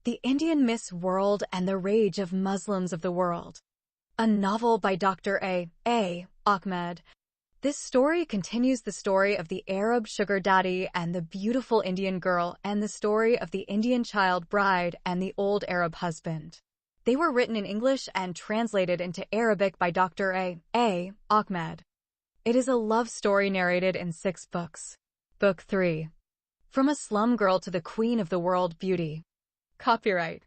The Indian Miss World and the Rage of Muslims of the World. A novel by Dr. A. Ahmed. This story continues the story of the Arab sugar daddy and the beautiful Indian girl and the story of the Indian child bride and the old Arab husband. They were written in English and translated into Arabic by Dr. A. Ahmed. It is a love story narrated in 6 books. Book 3. From a Slum Girl to the Queen of the World Beauty. Copyright.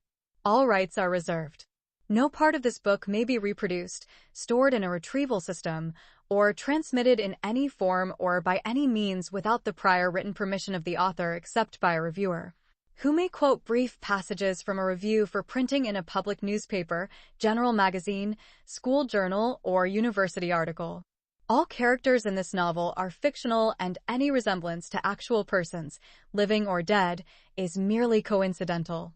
All rights are reserved. No part of this book may be reproduced, stored in a retrieval system, or transmitted in any form or by any means without the prior written permission of the author except by a reviewer, who may quote brief passages from a review for printing in a public newspaper, general magazine, school journal, or university article. All characters in this novel are fictional and any resemblance to actual persons, living or dead, is merely coincidental.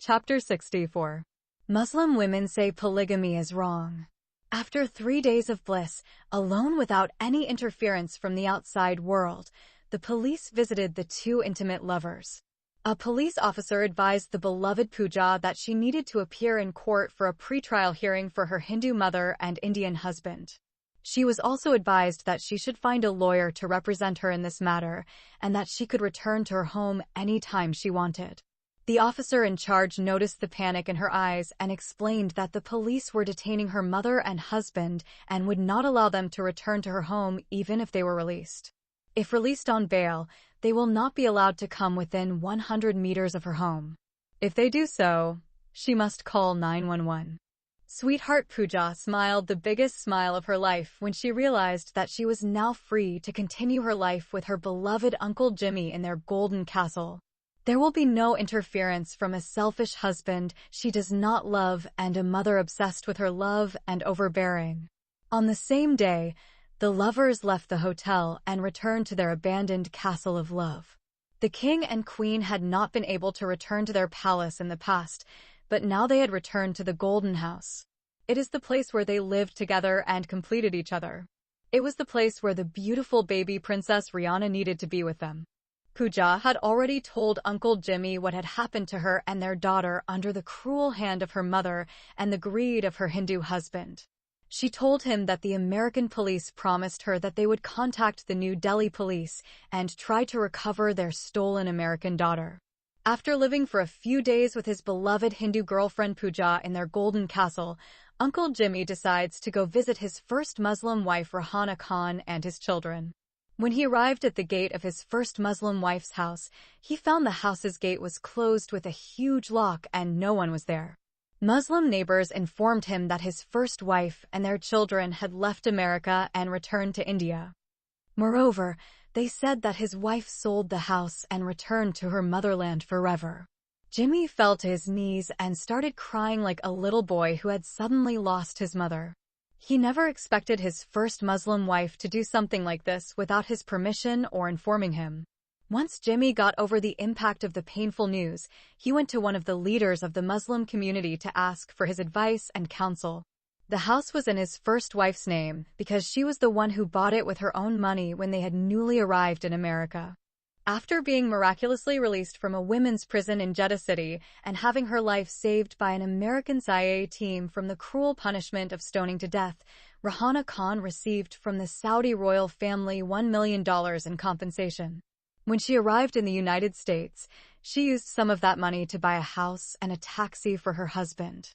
Chapter 64. Muslim women say polygamy is wrong. After 3 days of bliss, alone without any interference from the outside world, the police visited the 2 intimate lovers. A police officer advised the beloved Pooja that she needed to appear in court for a pretrial hearing for her Hindu mother and Indian husband. She was also advised that she should find a lawyer to represent her in this matter, and that she could return to her home any time she wanted. The officer in charge noticed the panic in her eyes and explained that the police were detaining her mother and husband and would not allow them to return to her home even if they were released. If released on bail, they will not be allowed to come within 100 meters of her home. If they do so, she must call 911. Sweetheart Pooja smiled the biggest smile of her life when she realized that she was now free to continue her life with her beloved Uncle Jimmy in their golden castle. There will be no interference from a selfish husband she does not love and a mother obsessed with her love and overbearing. On the same day, the lovers left the hotel and returned to their abandoned castle of love. The king and queen had not been able to return to their palace in the past, but now they had returned to the Golden House. It is the place where they lived together and completed each other. It was the place where the beautiful baby princess Rihanna needed to be with them. Pooja had already told Uncle Jimmy what had happened to her and their daughter under the cruel hand of her mother and the greed of her Hindu husband. She told him that the American police promised her that they would contact the New Delhi police and try to recover their stolen American daughter. After living for a few days with his beloved Hindu girlfriend Pooja in their golden castle, Uncle Jimmy decides to go visit his first Muslim wife Rahana Khan and his children. When he arrived at the gate of his first Muslim wife's house, he found the house's gate was closed with a huge lock and no one was there. Muslim neighbors informed him that his first wife and their children had left America and returned to India. Moreover, they said that his wife sold the house and returned to her motherland forever. Jimmy fell to his knees and started crying like a little boy who had suddenly lost his mother. He never expected his first Muslim wife to do something like this without his permission or informing him. Once Jimmy got over the impact of the painful news, he went to one of the leaders of the Muslim community to ask for his advice and counsel. The house was in his first wife's name because she was the one who bought it with her own money when they had newly arrived in America. After being miraculously released from a women's prison in Jeddah City and having her life saved by an American CIA team from the cruel punishment of stoning to death, Rahana Khan received from the Saudi royal family $1 million in compensation. When she arrived in the United States, she used some of that money to buy a house and a taxi for her husband.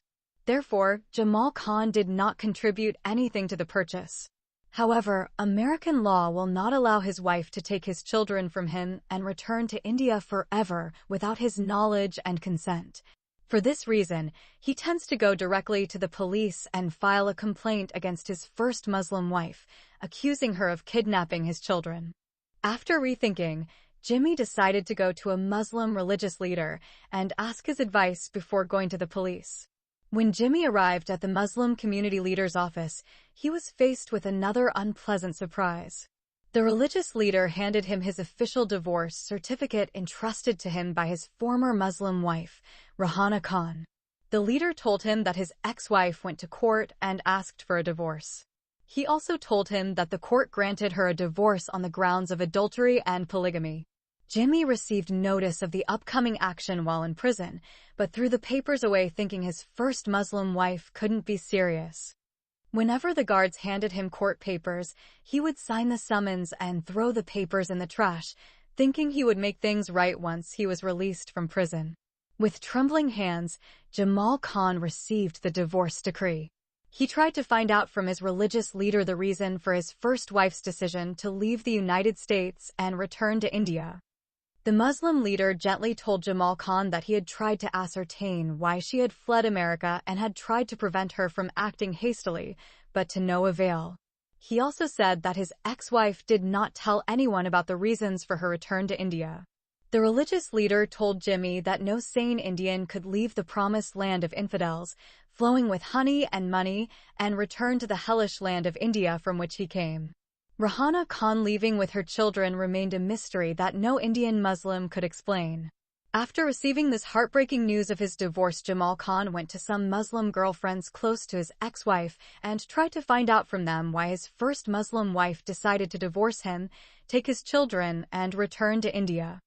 Therefore, Jamal Khan did not contribute anything to the purchase. However, American law will not allow his wife to take his children from him and return to India forever without his knowledge and consent. For this reason, he tends to go directly to the police and file a complaint against his first Muslim wife, accusing her of kidnapping his children. After rethinking, Jimmy decided to go to a Muslim religious leader and ask his advice before going to the police. When Jimmy arrived at the Muslim community leader's office, he was faced with another unpleasant surprise. The religious leader handed him his official divorce certificate entrusted to him by his former Muslim wife, Rahana Khan. The leader told him that his ex-wife went to court and asked for a divorce. He also told him that the court granted her a divorce on the grounds of adultery and polygamy. Jimmy received notice of the upcoming action while in prison, but threw the papers away thinking his first Muslim wife couldn't be serious. Whenever the guards handed him court papers, he would sign the summons and throw the papers in the trash, thinking he would make things right once he was released from prison. With trembling hands, Jamal Khan received the divorce decree. He tried to find out from his religious leader the reason for his first wife's decision to leave the United States and return to India. The Muslim leader gently told Jamal Khan that he had tried to ascertain why she had fled America and had tried to prevent her from acting hastily, but to no avail. He also said that his ex-wife did not tell anyone about the reasons for her return to India. The religious leader told Jimmy that no sane Indian could leave the promised land of infidels, flowing with honey and money, and return to the hellish land of India from which he came. Rahana Khan leaving with her children remained a mystery that no Indian Muslim could explain. After receiving this heartbreaking news of his divorce, Jamal Khan went to some Muslim girlfriends close to his ex-wife and tried to find out from them why his first Muslim wife decided to divorce him, take his children, and return to India.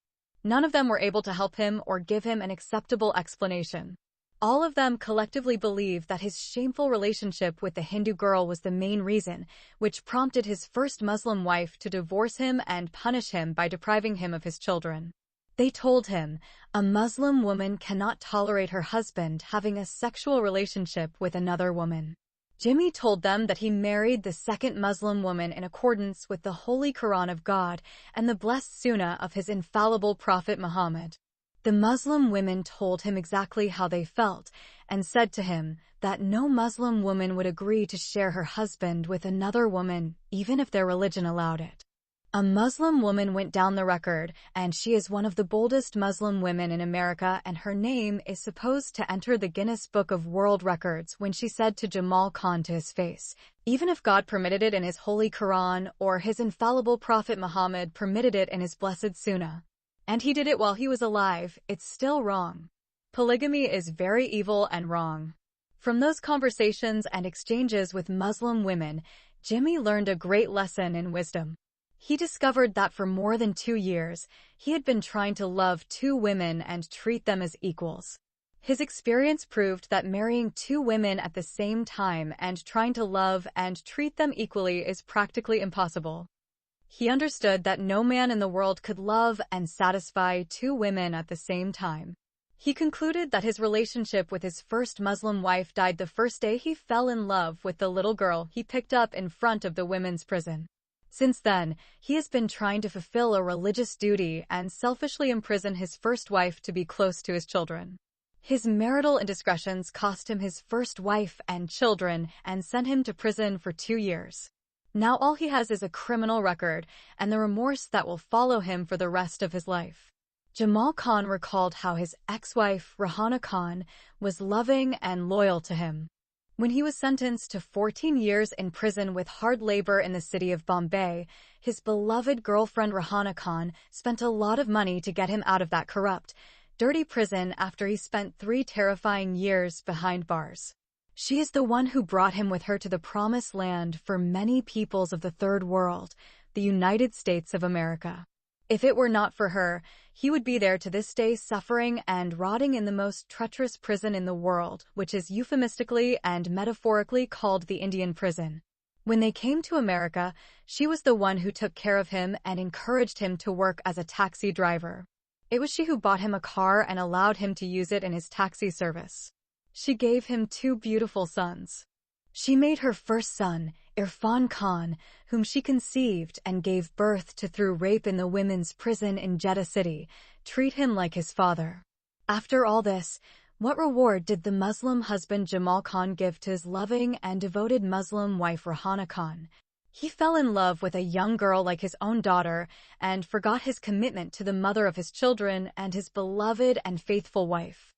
None of them were able to help him or give him an acceptable explanation. All of them collectively believed that his shameful relationship with the Hindu girl was the main reason, which prompted his first Muslim wife to divorce him and punish him by depriving him of his children. They told him, a Muslim woman cannot tolerate her husband having a sexual relationship with another woman. Jimmy told them that he married the second Muslim woman in accordance with the Holy Quran of God and the blessed Sunnah of his infallible Prophet Muhammad. The Muslim women told him exactly how they felt and said to him that no Muslim woman would agree to share her husband with another woman, even if their religion allowed it. A Muslim woman went down the record, and she is one of the boldest Muslim women in America, and her name is supposed to enter the Guinness Book of World Records when she said to Jamal Khan to his face, even if God permitted it in his Holy Quran or his infallible Prophet Muhammad permitted it in his blessed Sunnah, and he did it while he was alive, it's still wrong. Polygamy is very evil and wrong. From those conversations and exchanges with Muslim women, Jimmy learned a great lesson in wisdom. He discovered that for more than 2 years, he had been trying to love 2 women and treat them as equals. His experience proved that marrying 2 women at the same time and trying to love and treat them equally is practically impossible. He understood that no man in the world could love and satisfy 2 women at the same time. He concluded that his relationship with his first Muslim wife died the first day he fell in love with the little girl he picked up in front of the women's prison. Since then, he has been trying to fulfill a religious duty and selfishly imprison his first wife to be close to his children. His marital indiscretions cost him his first wife and children and sent him to prison for 2 years. Now all he has is a criminal record and the remorse that will follow him for the rest of his life. Jamal Khan recalled how his ex-wife, Rahana Khan, was loving and loyal to him. When he was sentenced to 14 years in prison with hard labor in the city of Bombay, his beloved girlfriend Rahana Khan spent a lot of money to get him out of that corrupt, dirty prison after he spent 3 terrifying years behind bars. She is the one who brought him with her to the promised land for many peoples of the Third World, the United States of America. If it were not for her, he would be there to this day suffering and rotting in the most treacherous prison in the world, which is euphemistically and metaphorically called the Indian prison. When they came to America, she was the one who took care of him and encouraged him to work as a taxi driver. It was she who bought him a car and allowed him to use it in his taxi service. She gave him 2 beautiful sons. She made her first son, Irfan Khan, whom she conceived and gave birth to through rape in the women's prison in Jeddah City, treat him like his father. After all this, what reward did the Muslim husband Jamal Khan give to his loving and devoted Muslim wife Rahana Khan? He fell in love with a young girl like his own daughter and forgot his commitment to the mother of his children and his beloved and faithful wife.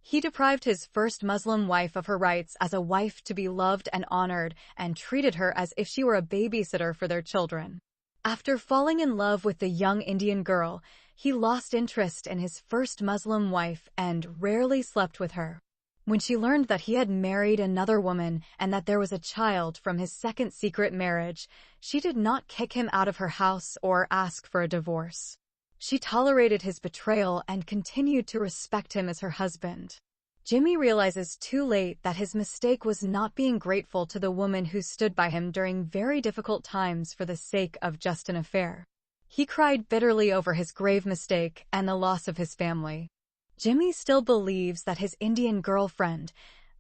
He deprived his first Muslim wife of her rights as a wife to be loved and honored and treated her as if she were a babysitter for their children. After falling in love with the young Indian girl, he lost interest in his first Muslim wife and rarely slept with her. When she learned that he had married another woman and that there was a child from his second secret marriage, she did not kick him out of her house or ask for a divorce. She tolerated his betrayal and continued to respect him as her husband. Jimmy realizes too late that his mistake was not being grateful to the woman who stood by him during very difficult times for the sake of just an affair. He cried bitterly over his grave mistake and the loss of his family. Jimmy still believes that his Indian girlfriend,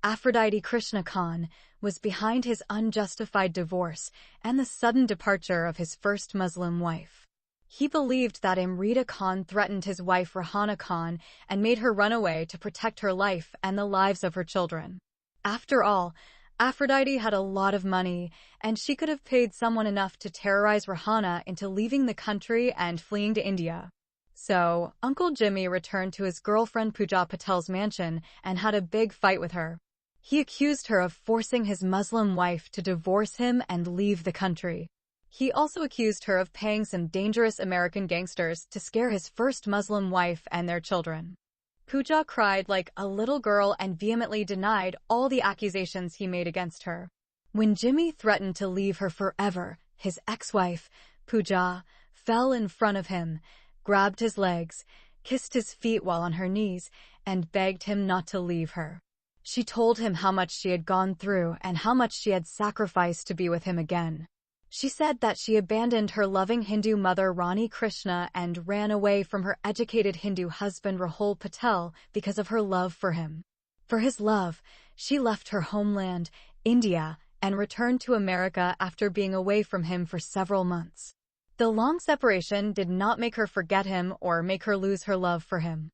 Aphrodite Krishna Khan, was behind his unjustified divorce and the sudden departure of his first Muslim wife. He believed that Amrita Khan threatened his wife Rahana Khan and made her run away to protect her life and the lives of her children. After all, Aphrodite had a lot of money, and she could have paid someone enough to terrorize Rahana into leaving the country and fleeing to India. So, Uncle Jimmy returned to his girlfriend Pooja Patel's mansion and had a big fight with her. He accused her of forcing his Muslim wife to divorce him and leave the country. He also accused her of paying some dangerous American gangsters to scare his first Muslim wife and their children. Pooja cried like a little girl and vehemently denied all the accusations he made against her. When Jimmy threatened to leave her forever, his ex-wife, Pooja, fell in front of him, grabbed his legs, kissed his feet while on her knees, and begged him not to leave her. She told him how much she had gone through and how much she had sacrificed to be with him again. She said that she abandoned her loving Hindu mother Rani Krishna and ran away from her educated Hindu husband Rahul Patel because of her love for him. For his love, she left her homeland, India, and returned to America after being away from him for several months. The long separation did not make her forget him or make her lose her love for him.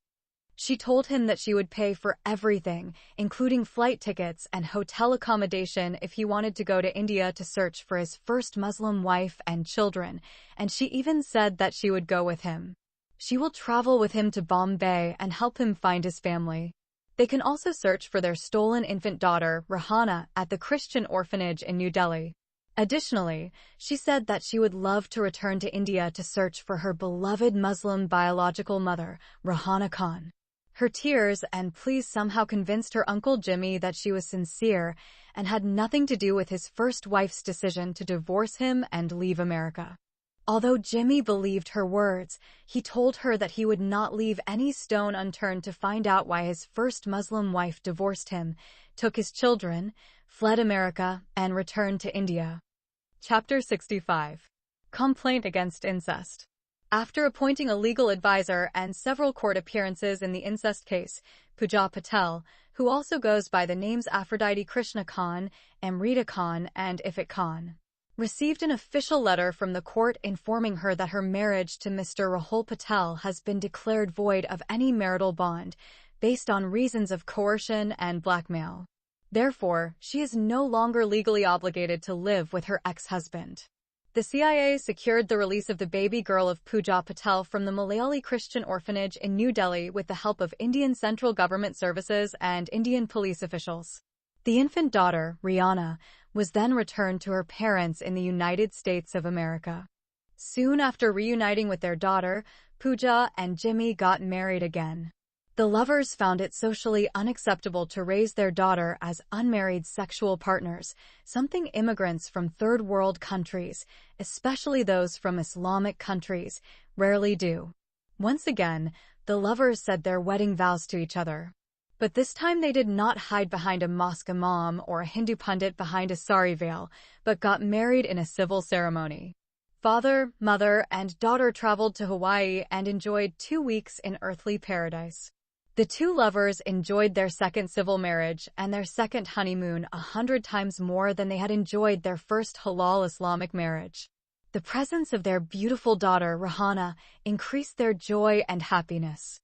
She told him that she would pay for everything, including flight tickets and hotel accommodation if he wanted to go to India to search for his first Muslim wife and children, and she even said that she would go with him. She will travel with him to Bombay and help him find his family. They can also search for their stolen infant daughter, Rahana, at the Christian orphanage in New Delhi. Additionally, she said that she would love to return to India to search for her beloved Muslim biological mother, Rahana Khan. Her tears and pleas somehow convinced her Uncle Jimmy that she was sincere and had nothing to do with his first wife's decision to divorce him and leave America. Although Jimmy believed her words, he told her that he would not leave any stone unturned to find out why his first Muslim wife divorced him, took his children, fled America, and returned to India. Chapter 65. Complaint against incest. After appointing a legal advisor and several court appearances in the incest case, Pooja Patel, who also goes by the names Aphrodite Krishna Khan, Amrita Khan, and Ifat Khan, received an official letter from the court informing her that her marriage to Mr. Rahul Patel has been declared void of any marital bond, based on reasons of coercion and blackmail. Therefore, she is no longer legally obligated to live with her ex-husband. The CIA secured the release of the baby girl of Pooja Patel from the Malayali Christian orphanage in New Delhi with the help of Indian Central Government services and Indian police officials. The infant daughter, Rihanna, was then returned to her parents in the United States of America. Soon after reuniting with their daughter, Pooja and Jimmy got married again. The lovers found it socially unacceptable to raise their daughter as unmarried sexual partners, something immigrants from third world countries, especially those from Islamic countries, rarely do. Once again, the lovers said their wedding vows to each other. But this time they did not hide behind a mosque imam or a Hindu pundit behind a sari veil, but got married in a civil ceremony. Father, mother, and daughter traveled to Hawaii and enjoyed 2 weeks in earthly paradise. The two lovers enjoyed their second civil marriage and their second honeymoon 100 times more than they had enjoyed their first halal Islamic marriage. The presence of their beautiful daughter, Rahana, increased their joy and happiness.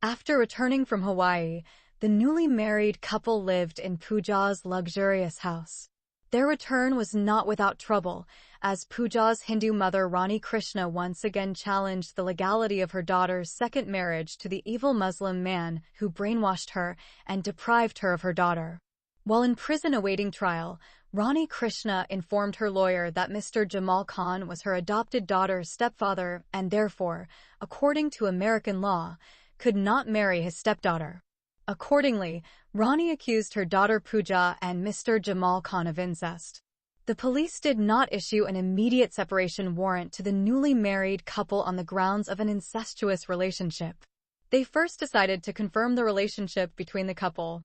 After returning from Hawaii, the newly married couple lived in Pooja's luxurious house. Their return was not without trouble, as Pooja's Hindu mother Rani Krishna once again challenged the legality of her daughter's second marriage to the evil Muslim man who brainwashed her and deprived her of her daughter. While in prison awaiting trial, Rani Krishna informed her lawyer that Mr. Jamal Khan was her adopted daughter's stepfather and therefore, according to American law, could not marry his stepdaughter. Accordingly, Rani accused her daughter Pooja and Mr. Jamal Khan of incest. The police did not issue an immediate separation warrant to the newly married couple on the grounds of an incestuous relationship. They first decided to confirm the relationship between the couple.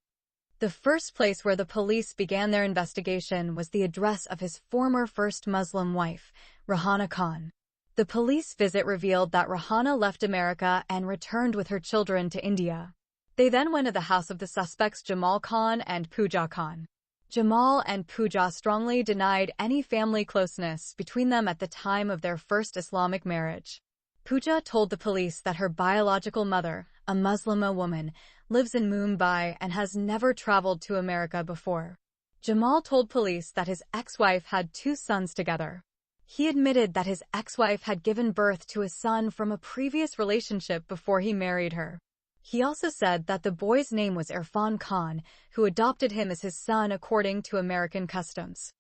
The first place where the police began their investigation was the address of his former first Muslim wife, Rahana Khan. The police visit revealed that Rahana left America and returned with her children to India. They then went to the house of the suspects Jamal Khan and Pooja Khan. Jamal and Pooja strongly denied any family closeness between them at the time of their first Islamic marriage. Pooja told the police that her biological mother, a Muslima woman, lives in Mumbai and has never traveled to America before. Jamal told police that his ex-wife had 2 sons together. He admitted that his ex-wife had given birth to a son from a previous relationship before he married her. He also said that the boy's name was Irfan Khan, who adopted him as his son according to American customs.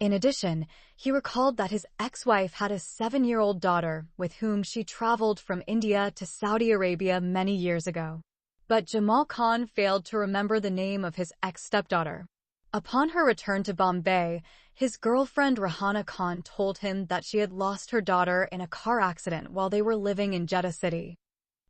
In addition, he recalled that his ex-wife had a 7-year-old daughter with whom she traveled from India to Saudi Arabia many years ago. But Jamal Khan failed to remember the name of his ex-stepdaughter. Upon her return to Bombay, his girlfriend Rahana Khan told him that she had lost her daughter in a car accident while they were living in Jeddah City.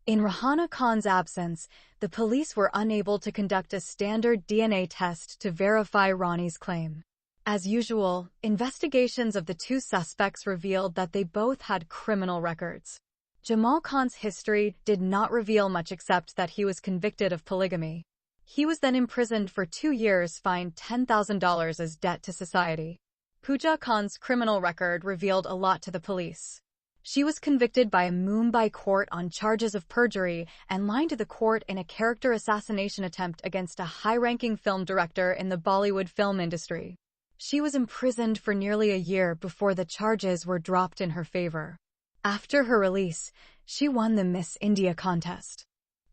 In Rahana Khan's absence, the police were unable to conduct a standard DNA test to verify Ronnie's claim. As usual, investigations of the 2 suspects revealed that they both had criminal records. Jamal Khan's history did not reveal much except that he was convicted of polygamy. He was then imprisoned for 2 years, fined $10,000 as debt to society. Pooja Khan's criminal record revealed a lot to the police. She was convicted by a Mumbai court on charges of perjury and lying to the court in a character assassination attempt against a high-ranking film director in the Bollywood film industry. She was imprisoned for nearly a year before the charges were dropped in her favor. After her release, she won the Miss India contest.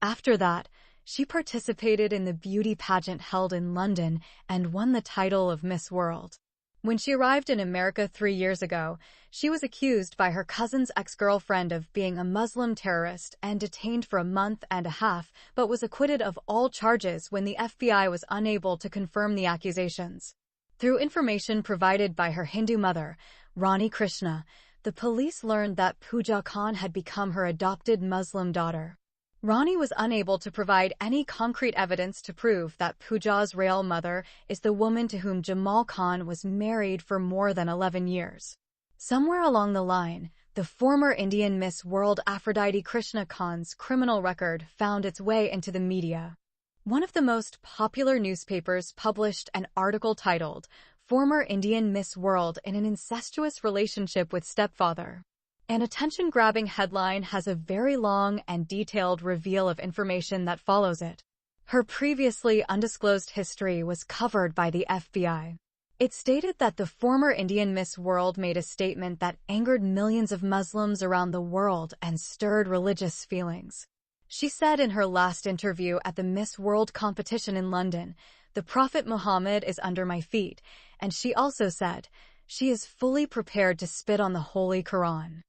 After that, she participated in the beauty pageant held in London and won the title of Miss World. When she arrived in America 3 years ago, she was accused by her cousin's ex-girlfriend of being a Muslim terrorist and detained for a month and a half, but was acquitted of all charges when the FBI was unable to confirm the accusations. Through information provided by her Hindu mother, Rani Krishna, the police learned that Pooja Khan had become her adopted Muslim daughter. Rani was unable to provide any concrete evidence to prove that Pooja's real mother is the woman to whom Jamal Khan was married for more than 11 years. Somewhere along the line, the former Indian Miss World Aphrodite Krishna Khan's criminal record found its way into the media. One of the most popular newspapers published an article titled, "Former Indian Miss World in an Incestuous Relationship with Stepfather." An attention-grabbing headline has a very long and detailed reveal of information that follows it. Her previously undisclosed history was covered by the FBI. It stated that the former Indian Miss World made a statement that angered millions of Muslims around the world and stirred religious feelings. She said in her last interview at the Miss World competition in London, "The Prophet Muhammad is under my feet," and she also said, "She is fully prepared to spit on the Holy Quran."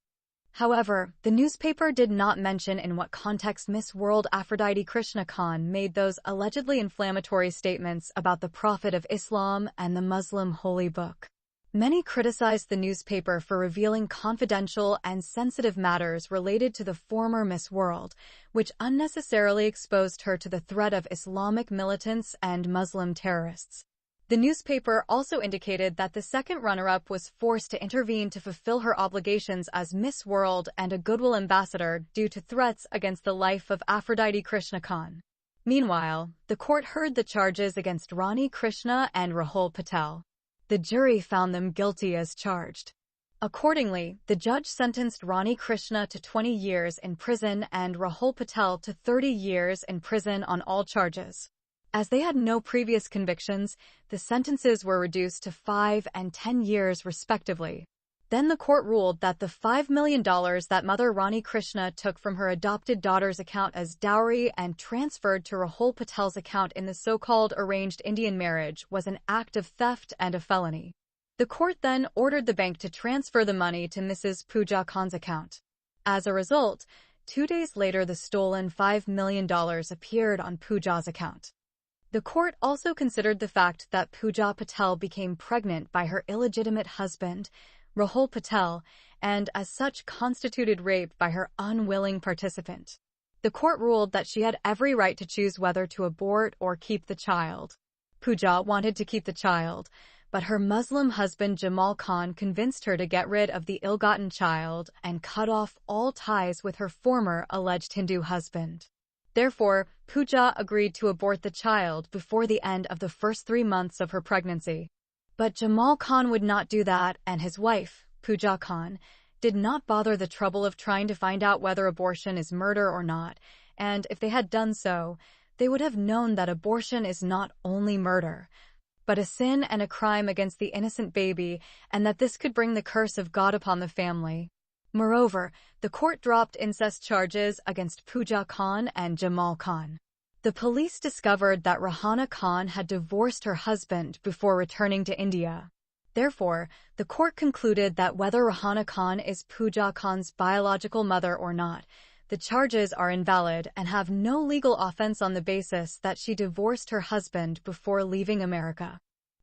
However, the newspaper did not mention in what context Miss World Aphrodite Krishna Khan made those allegedly inflammatory statements about the Prophet of Islam and the Muslim Holy Book. Many criticized the newspaper for revealing confidential and sensitive matters related to the former Miss World, which unnecessarily exposed her to the threat of Islamic militants and Muslim terrorists. The newspaper also indicated that the second runner-up was forced to intervene to fulfill her obligations as Miss World and a goodwill ambassador due to threats against the life of Aphrodite Krishna Khan. Meanwhile, the court heard the charges against Rani Krishna and Rahul Patel. The jury found them guilty as charged. Accordingly, the judge sentenced Rani Krishna to 20 years in prison and Rahul Patel to 30 years in prison on all charges. As they had no previous convictions, the sentences were reduced to 5 and 10 years respectively. Then the court ruled that the $5 million that mother Rani Krishna took from her adopted daughter's account as dowry and transferred to Rahul Patel's account in the so-called arranged Indian marriage was an act of theft and a felony. The court then ordered the bank to transfer the money to Mrs. Pooja Khan's account. As a result, 2 days later the stolen $5 million appeared on Pooja's account. The court also considered the fact that Pooja Patel became pregnant by her illegitimate husband, Rahul Patel, and as such constituted rape by her unwilling participant. The court ruled that she had every right to choose whether to abort or keep the child. Pooja wanted to keep the child, but her Muslim husband Jamal Khan convinced her to get rid of the ill-gotten child and cut off all ties with her former alleged Hindu husband. Therefore, Pooja agreed to abort the child before the end of the first 3 months of her pregnancy. But Jamal Khan would not do that, and his wife, Pooja Khan, did not bother the trouble of trying to find out whether abortion is murder or not, and if they had done so, they would have known that abortion is not only murder, but a sin and a crime against the innocent baby, and that this could bring the curse of God upon the family. Moreover, the court dropped incest charges against Pooja Khan and Jamal Khan. The police discovered that Rahana Khan had divorced her husband before returning to India. Therefore, the court concluded that whether Rahana Khan is Pooja Khan's biological mother or not, the charges are invalid and have no legal offense on the basis that she divorced her husband before leaving America.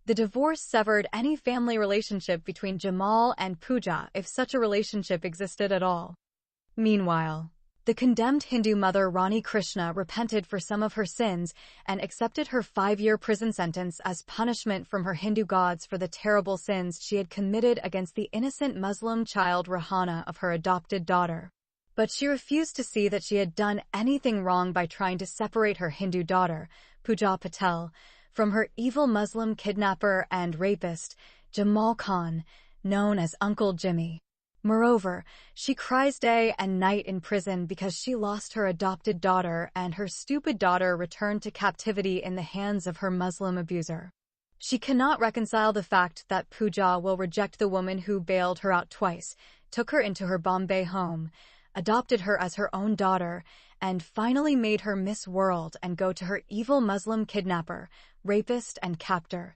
The divorce severed any family relationship between Jamal and Pooja if such a relationship existed at all. Meanwhile, the condemned Hindu mother Rani Krishna repented for some of her sins and accepted her 5-year prison sentence as punishment from her Hindu gods for the terrible sins she had committed against the innocent Muslim child Rahana of her adopted daughter. But she refused to see that she had done anything wrong by trying to separate her Hindu daughter, Pooja Patel, from her evil Muslim kidnapper and rapist, Jamal Khan, known as Uncle Jimmy. Moreover, she cries day and night in prison because she lost her adopted daughter and her stupid daughter returned to captivity in the hands of her Muslim abuser. She cannot reconcile the fact that Pooja will reject the woman who bailed her out twice, took her into her Bombay home, adopted her as her own daughter, and finally made her Miss World and go to her evil Muslim kidnapper, rapist, and captor,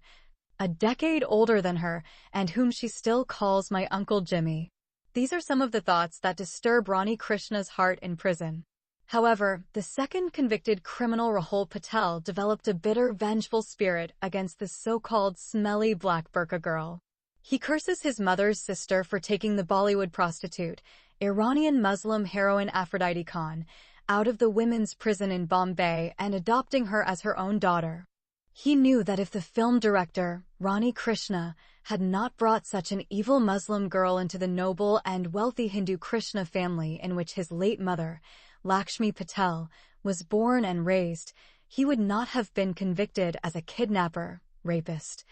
a decade older than her, and whom she still calls my Uncle Jimmy. These are some of the thoughts that disturb Rani Krishna's heart in prison. However, the second convicted criminal Rahul Patel developed a bitter, vengeful spirit against the so-called smelly black burqa girl. He curses his mother's sister for taking the Bollywood prostitute, Iranian Muslim heroine Aphrodite Khan, out of the women's prison in Bombay and adopting her as her own daughter. He knew that if the film director, Rani Krishna, had not brought such an evil Muslim girl into the noble and wealthy Hindu Krishna family in which his late mother, Lakshmi Patel, was born and raised, he would not have been convicted as a kidnapper, rapist,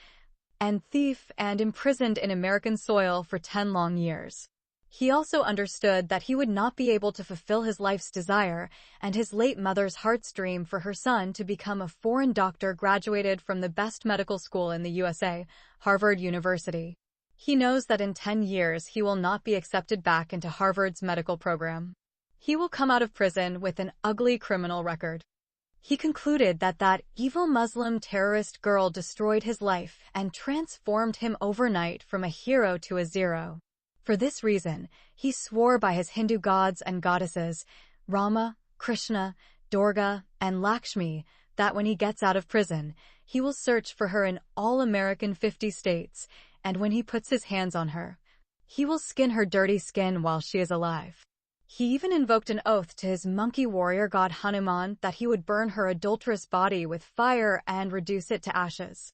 and thief and imprisoned in American soil for 10 long years. He also understood that he would not be able to fulfill his life's desire and his late mother's heart's dream for her son to become a foreign doctor graduated from the best medical school in the USA, Harvard University. He knows that in 10 years he will not be accepted back into Harvard's medical program. He will come out of prison with an ugly criminal record. He concluded that that evil Muslim terrorist girl destroyed his life and transformed him overnight from a hero to a zero. For this reason, he swore by his Hindu gods and goddesses, Rama, Krishna, Durga, and Lakshmi, that when he gets out of prison, he will search for her in all American 50 states, and when he puts his hands on her, he will skin her dirty skin while she is alive. He even invoked an oath to his monkey warrior god Hanuman that he would burn her adulterous body with fire and reduce it to ashes.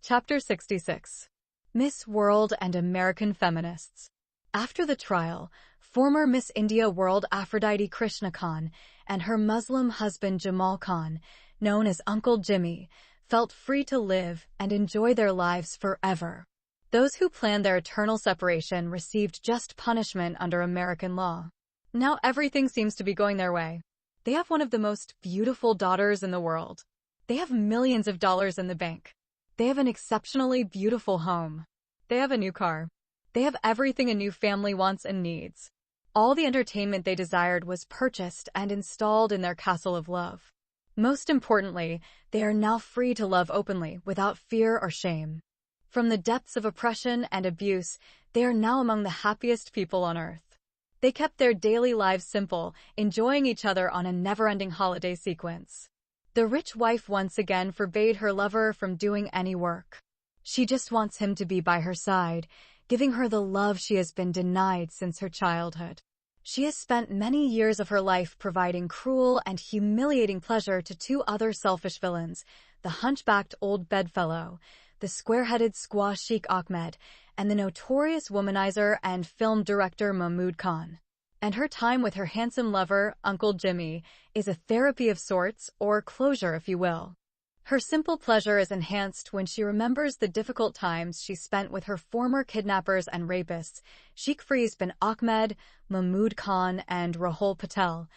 Chapter 66. Miss World and American Feminists. After the trial, former Miss India World Aphrodite Krishna Khan and her Muslim husband Jamal Khan, known as Uncle Jimmy, felt free to live and enjoy their lives forever. Those who planned their eternal separation received just punishment under American law. Now everything seems to be going their way. They have one of the most beautiful daughters in the world. They have millions of dollars in the bank. They have an exceptionally beautiful home. They have a new car. They have everything a new family wants and needs. All the entertainment they desired was purchased and installed in their castle of love. Most importantly, they are now free to love openly, without fear or shame. From the depths of oppression and abuse, they are now among the happiest people on earth. They kept their daily lives simple, enjoying each other on a never-ending holiday sequence. The rich wife once again forbade her lover from doing any work. She just wants him to be by her side, giving her the love she has been denied since her childhood. She has spent many years of her life providing cruel and humiliating pleasure to two other selfish villains, the hunchbacked old bedfellow, the square-headed squaw Sheikh Ahmed, and the notorious womanizer and film director Mahmoud Khan. And her time with her handsome lover, Uncle Jimmy, is a therapy of sorts, or closure if you will. Her simple pleasure is enhanced when she remembers the difficult times she spent with her former kidnappers and rapists, Sheikh Faiz bin Ahmed, Mahmoud Khan, and Rahul Patel,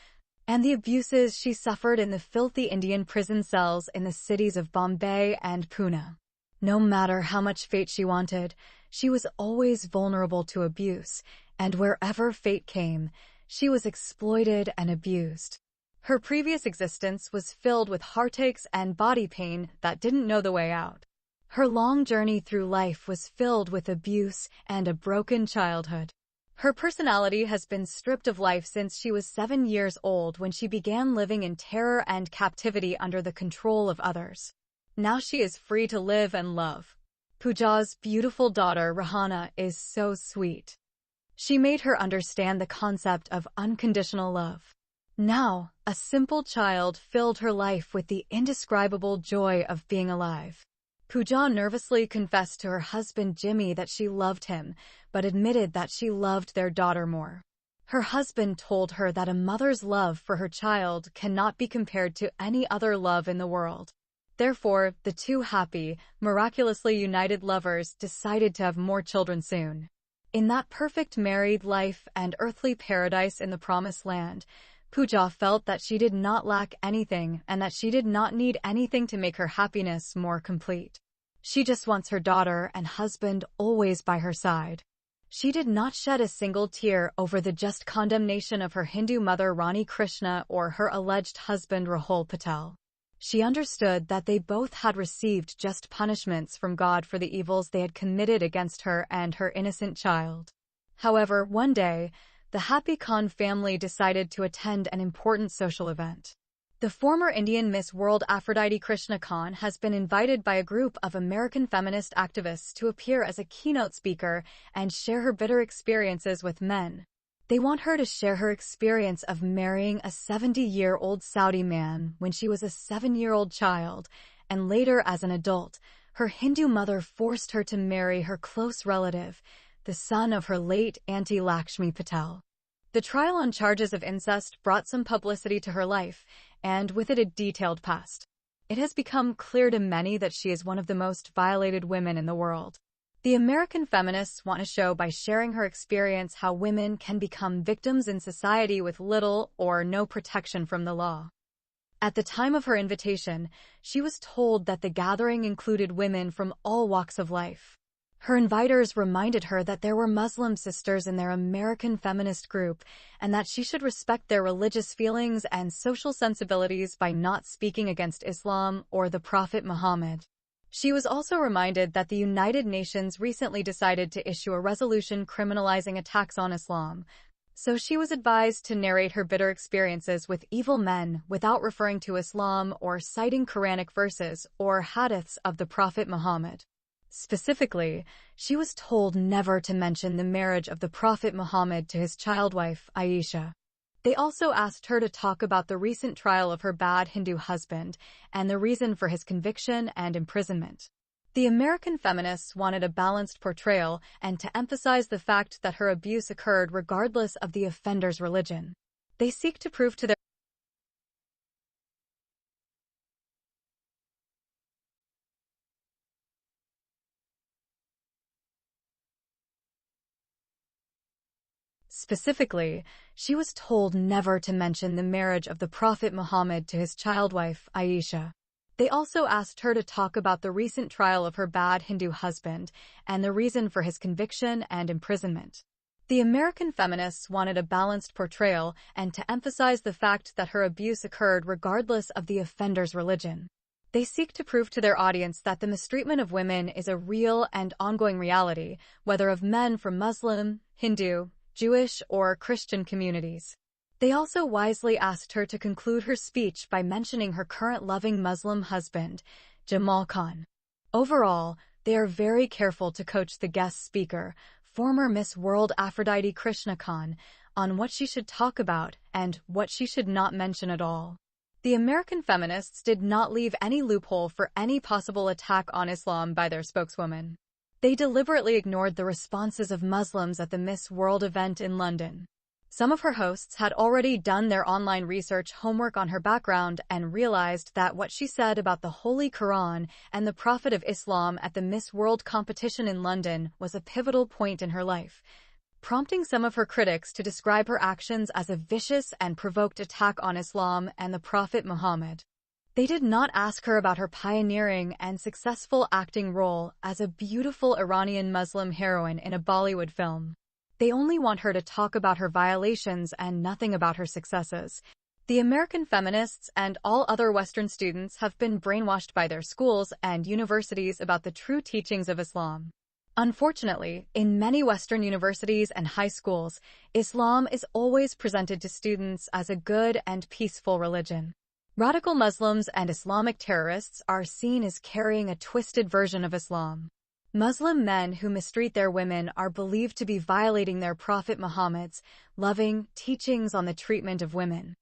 and the abuses she suffered in the filthy Indian prison cells in the cities of Bombay and Pune. No matter how much fate she wanted, she was always vulnerable to abuse, and wherever fate came, she was exploited and abused. Her previous existence was filled with heartaches and body pain that didn't know the way out. Her long journey through life was filled with abuse and a broken childhood. Her personality has been stripped of life since she was 7 years old when she began living in terror and captivity under the control of others. Now she is free to live and love. Pooja's beautiful daughter, Rahana, is so sweet. She made her understand the concept of unconditional love. Now, a simple child filled her life with the indescribable joy of being alive. Pooja nervously confessed to her husband Jimmy that she loved him, but admitted that she loved their daughter more. Her husband told her that a mother's love for her child cannot be compared to any other love in the world. Therefore, the two happy, miraculously united lovers decided to have more children soon. In that perfect married life and earthly paradise in the promised land, Pooja felt that she did not lack anything and that she did not need anything to make her happiness more complete. She just wants her daughter and husband always by her side. She did not shed a single tear over the just condemnation of her Hindu mother Rani Krishna or her alleged husband Rahul Patel. She understood that they both had received just punishments from God for the evils they had committed against her and her innocent child. However, one day, the Happy Khan family decided to attend an important social event. The former Indian Miss World Aphrodite Krishna Khan has been invited by a group of American feminist activists to appear as a keynote speaker and share her bitter experiences with men. They want her to share her experience of marrying a 70-year-old Saudi man when she was a 7-year-old child, and later as an adult, her Hindu mother forced her to marry her close relative, the son of her late Auntie Lakshmi Patel. The trial on charges of incest brought some publicity to her life, and with it a detailed past. It has become clear to many that she is one of the most violated women in the world. The American feminists want to show by sharing her experience how women can become victims in society with little or no protection from the law. At the time of her invitation, she was told that the gathering included women from all walks of life. Her inviters reminded her that there were Muslim sisters in their American feminist group and that she should respect their religious feelings and social sensibilities by not speaking against Islam or the Prophet Muhammad. She was also reminded that the United Nations recently decided to issue a resolution criminalizing attacks on Islam, so she was advised to narrate her bitter experiences with evil men without referring to Islam or citing Quranic verses or hadiths of the Prophet Muhammad. Specifically, she was told never to mention the marriage of the Prophet Muhammad to his childwife, Aisha. They also asked her to talk about the recent trial of her bad Hindu husband and the reason for his conviction and imprisonment. The American feminists wanted a balanced portrayal and to emphasize the fact that her abuse occurred regardless of the offender's religion. They seek to prove to their Specifically, she was told never to mention the marriage of the Prophet Muhammad to his childwife, Aisha. They also asked her to talk about the recent trial of her bad Hindu husband and the reason for his conviction and imprisonment. The American feminists wanted a balanced portrayal and to emphasize the fact that her abuse occurred regardless of the offender's religion. They seek to prove to their audience that the mistreatment of women is a real and ongoing reality, whether of men from Muslim, Hindu, Jewish, or Christian communities. They also wisely asked her to conclude her speech by mentioning her current loving Muslim husband, Jamal Khan. Overall, they are very careful to coach the guest speaker, former Miss World Aphrodite Krishna Khan, on what she should talk about and what she should not mention at all. The American feminists did not leave any loophole for any possible attack on Islam by their spokeswoman. They deliberately ignored the responses of Muslims at the Miss World event in London. Some of her hosts had already done their online research homework on her background and realized that what she said about the Holy Quran and the Prophet of Islam at the Miss World competition in London was a pivotal point in her life, prompting some of her critics to describe her actions as a vicious and provoked attack on Islam and the Prophet Muhammad. They did not ask her about her pioneering and successful acting role as a beautiful Iranian Muslim heroine in a Bollywood film. They only want her to talk about her violations and nothing about her successes. The American feminists and all other Western students have been brainwashed by their schools and universities about the true teachings of Islam. Unfortunately, in many Western universities and high schools, Islam is always presented to students as a good and peaceful religion. Radical Muslims and Islamic terrorists are seen as carrying a twisted version of Islam. Muslim men who mistreat their women are believed to be violating their Prophet Muhammad's loving teachings on the treatment of women.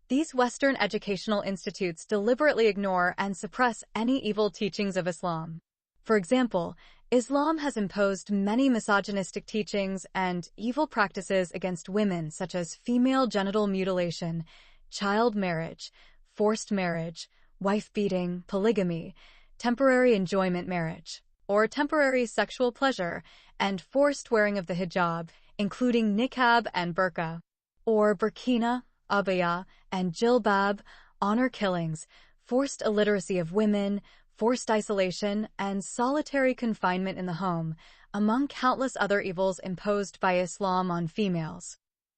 These Western educational institutes deliberately ignore and suppress any evil teachings of Islam. For example, Islam has imposed many misogynistic teachings and evil practices against women such as female genital mutilation, child marriage, forced marriage, wife-beating, polygamy, temporary enjoyment marriage, or temporary sexual pleasure, and forced wearing of the hijab, including niqab and burqa, or burkina, abaya, and jilbab, honor killings, forced illiteracy of women, forced isolation, and solitary confinement in the home, among countless other evils imposed by Islam on females.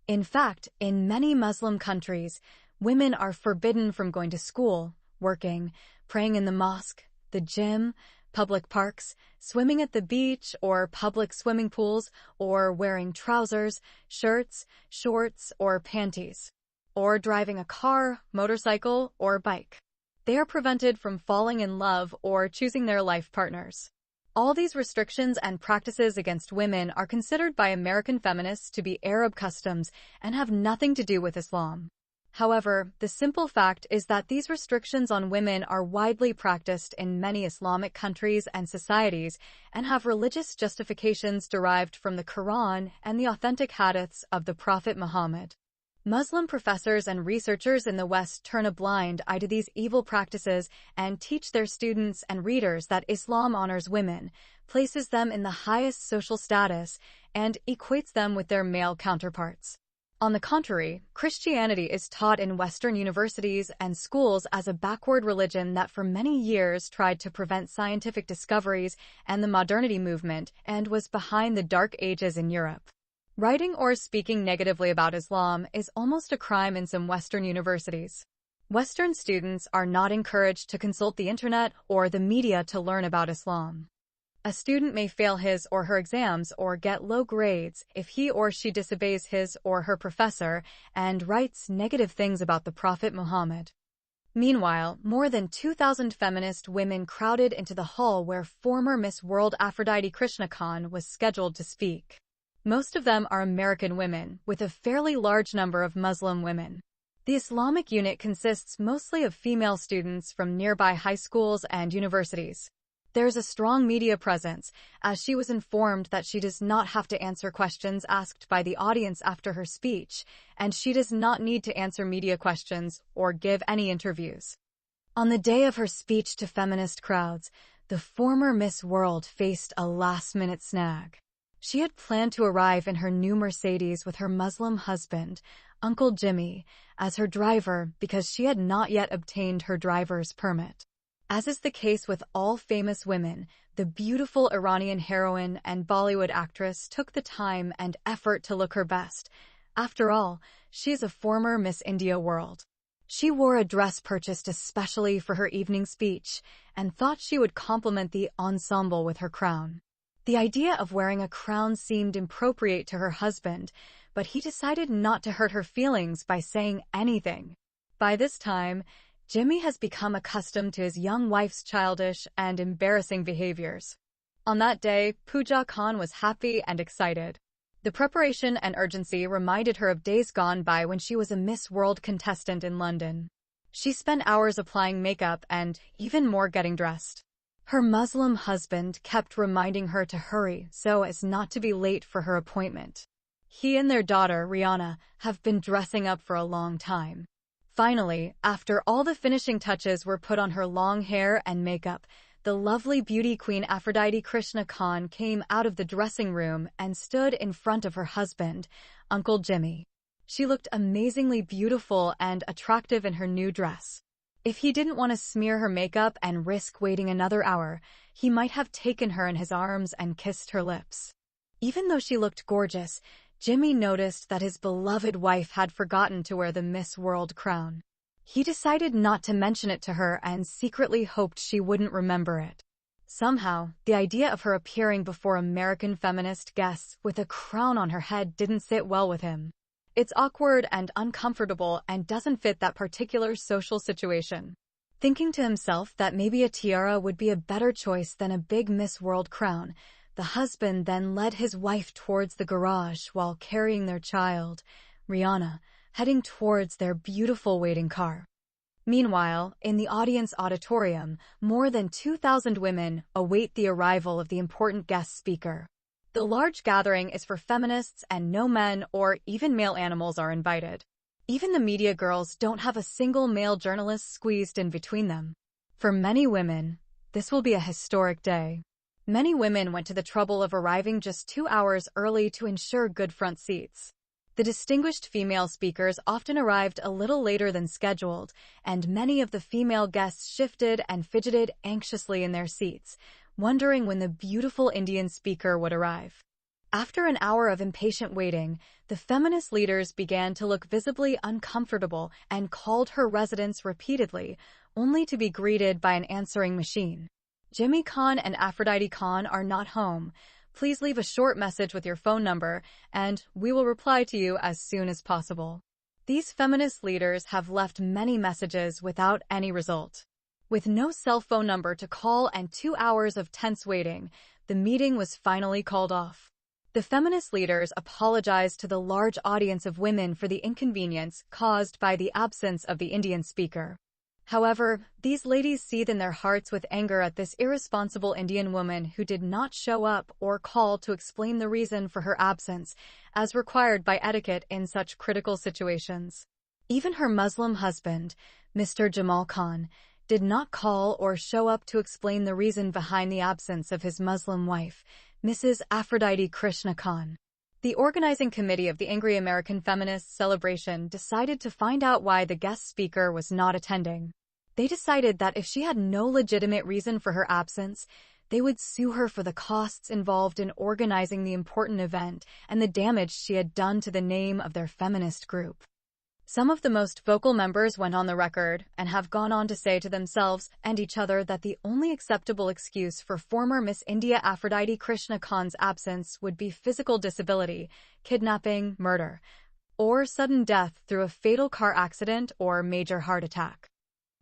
In fact, in many Muslim countries, women are forbidden from going to school, working, praying in the mosque, the gym, public parks, swimming at the beach or public swimming pools, or wearing trousers, shirts, shorts, or panties, or driving a car, motorcycle, or bike. They are prevented from falling in love or choosing their life partners. All these restrictions and practices against women are considered by American feminists to be Arab customs and have nothing to do with Islam. However, the simple fact is that these restrictions on women are widely practiced in many Islamic countries and societies and have religious justifications derived from the Quran and the authentic hadiths of the Prophet Muhammad. Muslim professors and researchers in the West turn a blind eye to these evil practices and teach their students and readers that Islam honors women, places them in the highest social status, and equates them with their male counterparts. On the contrary, Christianity is taught in Western universities and schools as a backward religion that for many years tried to prevent scientific discoveries and the modernity movement and was behind the Dark Ages in Europe. Writing or speaking negatively about Islam is almost a crime in some Western universities. Western students are not encouraged to consult the internet or the media to learn about Islam. A student may fail his or her exams or get low grades if he or she disobeys his or her professor and writes negative things about the Prophet Muhammad. Meanwhile, more than 2,000 feminist women crowded into the hall where former Miss World Aphrodite Krishna Khan was scheduled to speak. Most of them are American women, with a fairly large number of Muslim women. The Islamic unit consists mostly of female students from nearby high schools and universities. There's a strong media presence, as she was informed that she does not have to answer questions asked by the audience after her speech, and she does not need to answer media questions or give any interviews. On the day of her speech to feminist crowds, the former Miss World faced a last-minute snag. She had planned to arrive in her new Mercedes with her Muslim husband, Uncle Jimmy, as her driver because she had not yet obtained her driver's permit. As is the case with all famous women, the beautiful Iranian heroine and Bollywood actress took the time and effort to look her best. After all, she is a former Miss India World. She wore a dress purchased especially for her evening speech and thought she would complement the ensemble with her crown. The idea of wearing a crown seemed appropriate to her husband, but he decided not to hurt her feelings by saying anything. By this time, Jimmy has become accustomed to his young wife's childish and embarrassing behaviors. On that day, Pooja Khan was happy and excited. The preparation and urgency reminded her of days gone by when she was a Miss World contestant in London. She spent hours applying makeup and even more getting dressed. Her Muslim husband kept reminding her to hurry so as not to be late for her appointment. He and their daughter, Rihanna, have been dressing up for a long time. Finally, after all the finishing touches were put on her long hair and makeup, the lovely beauty queen Aphrodite Krishna Khan came out of the dressing room and stood in front of her husband, Uncle Jimmy. She looked amazingly beautiful and attractive in her new dress. If he didn't want to smear her makeup and risk waiting another hour, he might have taken her in his arms and kissed her lips. Even though she looked gorgeous, Jimmy noticed that his beloved wife had forgotten to wear the Miss World crown. He decided not to mention it to her and secretly hoped she wouldn't remember it. Somehow, the idea of her appearing before American feminist guests with a crown on her head didn't sit well with him. It's awkward and uncomfortable and doesn't fit that particular social situation. Thinking to himself that maybe a tiara would be a better choice than a big Miss World crown, the husband then led his wife towards the garage while carrying their child, Rihanna, heading towards their beautiful waiting car. Meanwhile, in the audience auditorium, more than 2,000 women await the arrival of the important guest speaker. The large gathering is for feminists and no men or even male animals are invited. Even the media girls don't have a single male journalist squeezed in between them. For many women, this will be a historic day. Many women went to the trouble of arriving just 2 hours early to ensure good front seats. The distinguished female speakers often arrived a little later than scheduled, and many of the female guests shifted and fidgeted anxiously in their seats, wondering when the beautiful Indian speaker would arrive. After an hour of impatient waiting, the feminist leaders began to look visibly uncomfortable and called her residence repeatedly, only to be greeted by an answering machine. Jimmy Khan and Aphrodite Khan are not home. Please leave a short message with your phone number, and we will reply to you as soon as possible. These feminist leaders have left many messages without any result. With no cell phone number to call and 2 hours of tense waiting, the meeting was finally called off. The feminist leaders apologized to the large audience of women for the inconvenience caused by the absence of the Indian speaker. However, these ladies seethe in their hearts with anger at this irresponsible Indian woman who did not show up or call to explain the reason for her absence, as required by etiquette in such critical situations. Even her Muslim husband, Mr. Jamal Khan, did not call or show up to explain the reason behind the absence of his Muslim wife, Mrs. Aphrodite Krishna Khan. The organizing committee of the Angry American Feminists celebration decided to find out why the guest speaker was not attending. They decided that if she had no legitimate reason for her absence, they would sue her for the costs involved in organizing the important event and the damage she had done to the name of their feminist group. Some of the most vocal members went on the record and have gone on to say to themselves and each other that the only acceptable excuse for former Miss India Aphrodite Krishna Khan's absence would be physical disability, kidnapping, murder, or sudden death through a fatal car accident or major heart attack.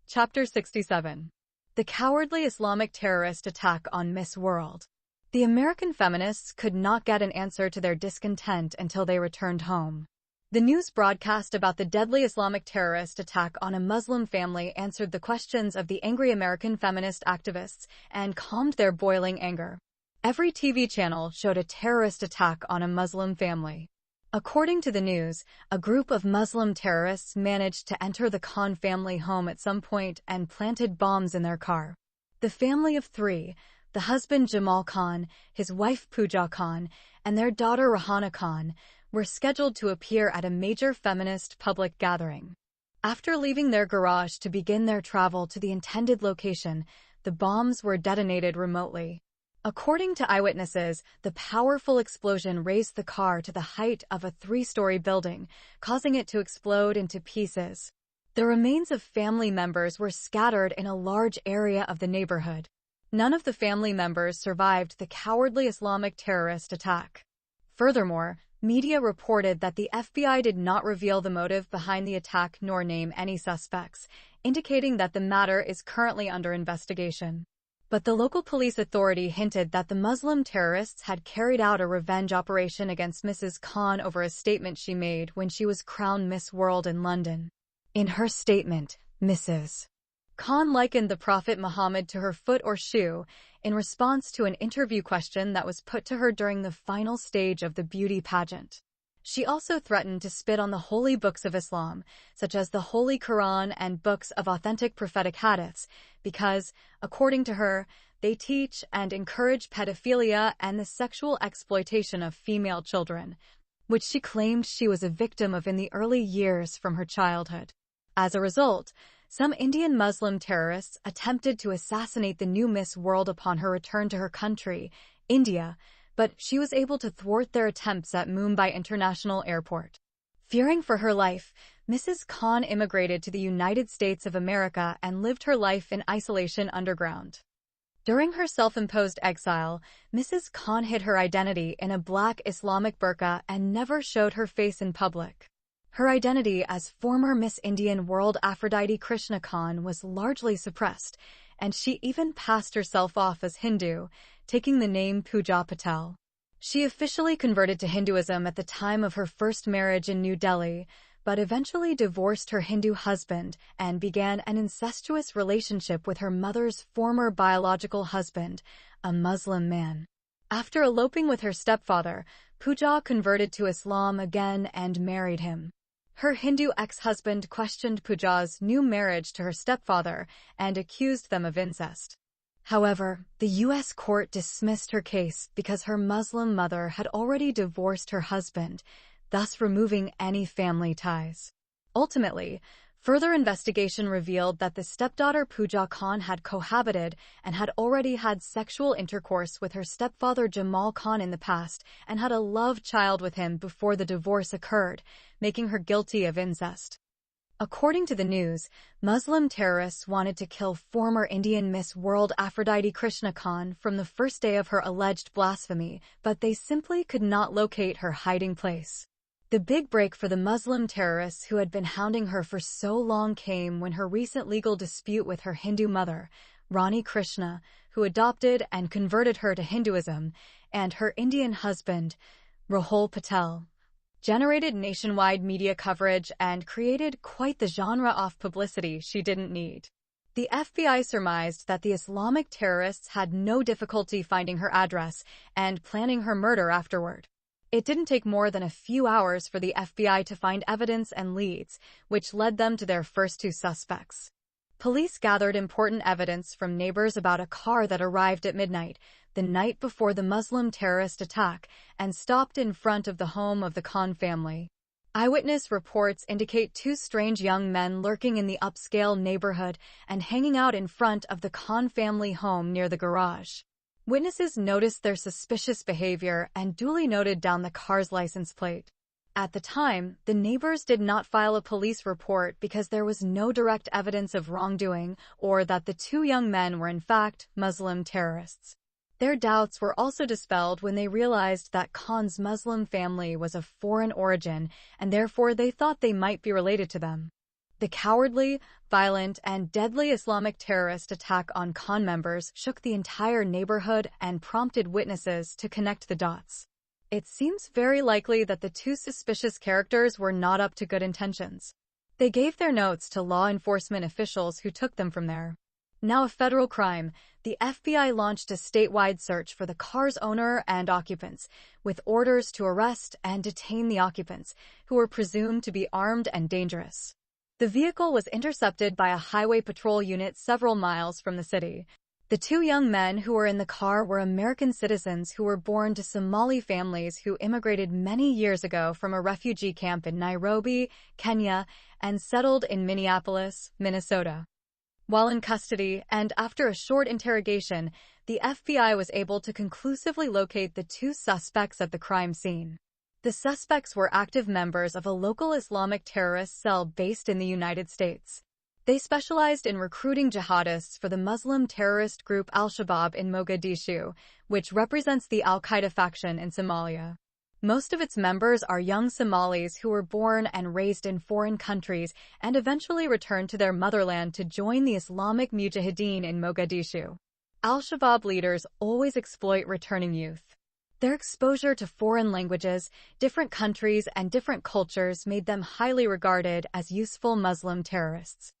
Chapter 67. The Cowardly Islamic Terrorist Attack on Miss World. The American feminists could not get an answer to their discontent until they returned home. The news broadcast about the deadly Islamic terrorist attack on a Muslim family answered the questions of the angry American feminist activists and calmed their boiling anger. Every TV channel showed a terrorist attack on a Muslim family. According to the news, a group of Muslim terrorists managed to enter the Khan family home at some point and planted bombs in their car. The family of 3, the husband Jamal Khan, his wife Pooja Khan, and their daughter Rahana Khan, were scheduled to appear at a major feminist public gathering. After leaving their garage to begin their travel to the intended location, the bombs were detonated remotely. According to eyewitnesses, the powerful explosion raised the car to the height of a 3-story building, causing it to explode into pieces. The remains of family members were scattered in a large area of the neighborhood. None of the family members survived the cowardly Islamic terrorist attack. Furthermore, Media reported that the FBI did not reveal the motive behind the attack nor name any suspects, indicating that the matter is currently under investigation. But the local police authority hinted that the Muslim terrorists had carried out a revenge operation against Mrs. Khan over a statement she made when she was crowned Miss World in London. In her statement, Mrs. Khan likened the Prophet Muhammad to her foot or shoe in response to an interview question that was put to her during the final stage of the beauty pageant. She also threatened to spit on the holy books of Islam, such as the Holy Quran and books of authentic prophetic hadiths, because, according to her, they teach and encourage pedophilia and the sexual exploitation of female children, which she claimed she was a victim of in the early years from her childhood. As a result, some Indian Muslim terrorists attempted to assassinate the new Miss World upon her return to her country, India, but she was able to thwart their attempts at Mumbai International Airport. Fearing for her life, Mrs. Khan immigrated to the United States of America and lived her life in isolation underground. During her self-imposed exile, Mrs. Khan hid her identity in a black Islamic burqa and never showed her face in public. Her identity as former Miss Indian World Aphrodite Krishna Khan was largely suppressed, and she even passed herself off as Hindu, taking the name Pooja Patel. She officially converted to Hinduism at the time of her first marriage in New Delhi, but eventually divorced her Hindu husband and began an incestuous relationship with her mother's former biological husband, a Muslim man. After eloping with her stepfather, Pooja converted to Islam again and married him. Her Hindu ex-husband questioned Pooja's new marriage to her stepfather and accused them of incest. However, the U.S. court dismissed her case because her Muslim mother had already divorced her husband, thus removing any family ties. Ultimately, further investigation revealed that the stepdaughter Pooja Khan had cohabited and had already had sexual intercourse with her stepfather Jamal Khan in the past and had a love child with him before the divorce occurred, making her guilty of incest. According to the news, Muslim terrorists wanted to kill former Indian Miss World Aphrodite Krishna Khan from the first day of her alleged blasphemy, but they simply could not locate her hiding place. The big break for the Muslim terrorists who had been hounding her for so long came when her recent legal dispute with her Hindu mother, Rani Krishna, who adopted and converted her to Hinduism, and her Indian husband, Rahul Patel, generated nationwide media coverage and created quite the genre of publicity she didn't need. The FBI surmised that the Islamic terrorists had no difficulty finding her address and planning her murder afterward. It didn't take more than a few hours for the FBI to find evidence and leads, which led them to their first two suspects. Police gathered important evidence from neighbors about a car that arrived at midnight, the night before the Muslim terrorist attack, and stopped in front of the home of the Khan family. Eyewitness reports indicate two strange young men lurking in the upscale neighborhood and hanging out in front of the Khan family home near the garage. Witnesses noticed their suspicious behavior and duly noted down the car's license plate. At the time, the neighbors did not file a police report because there was no direct evidence of wrongdoing or that the two young men were in fact Muslim terrorists. Their doubts were also dispelled when they realized that Khan's Muslim family was of foreign origin and therefore they thought they might be related to them. The cowardly, violent, and deadly Islamic terrorist attack on Khan members shook the entire neighborhood and prompted witnesses to connect the dots. It seems very likely that the two suspicious characters were not up to good intentions. They gave their notes to law enforcement officials who took them from there. Now a federal crime, the FBI launched a statewide search for the car's owner and occupants, with orders to arrest and detain the occupants, who were presumed to be armed and dangerous. The vehicle was intercepted by a highway patrol unit several miles from the city. The two young men who were in the car were American citizens who were born to Somali families who immigrated many years ago from a refugee camp in Nairobi, Kenya, and settled in Minneapolis, Minnesota. While in custody and after a short interrogation, the FBI was able to conclusively locate the two suspects at the crime scene. The suspects were active members of a local Islamic terrorist cell based in the United States. They specialized in recruiting jihadists for the Muslim terrorist group Al-Shabaab in Mogadishu, which represents the Al-Qaeda faction in Somalia. Most of its members are young Somalis who were born and raised in foreign countries and eventually returned to their motherland to join the Islamic Mujahideen in Mogadishu. Al-Shabaab leaders always exploit returning youth. Their exposure to foreign languages, different countries, and different cultures made them highly regarded as useful Muslim terrorists.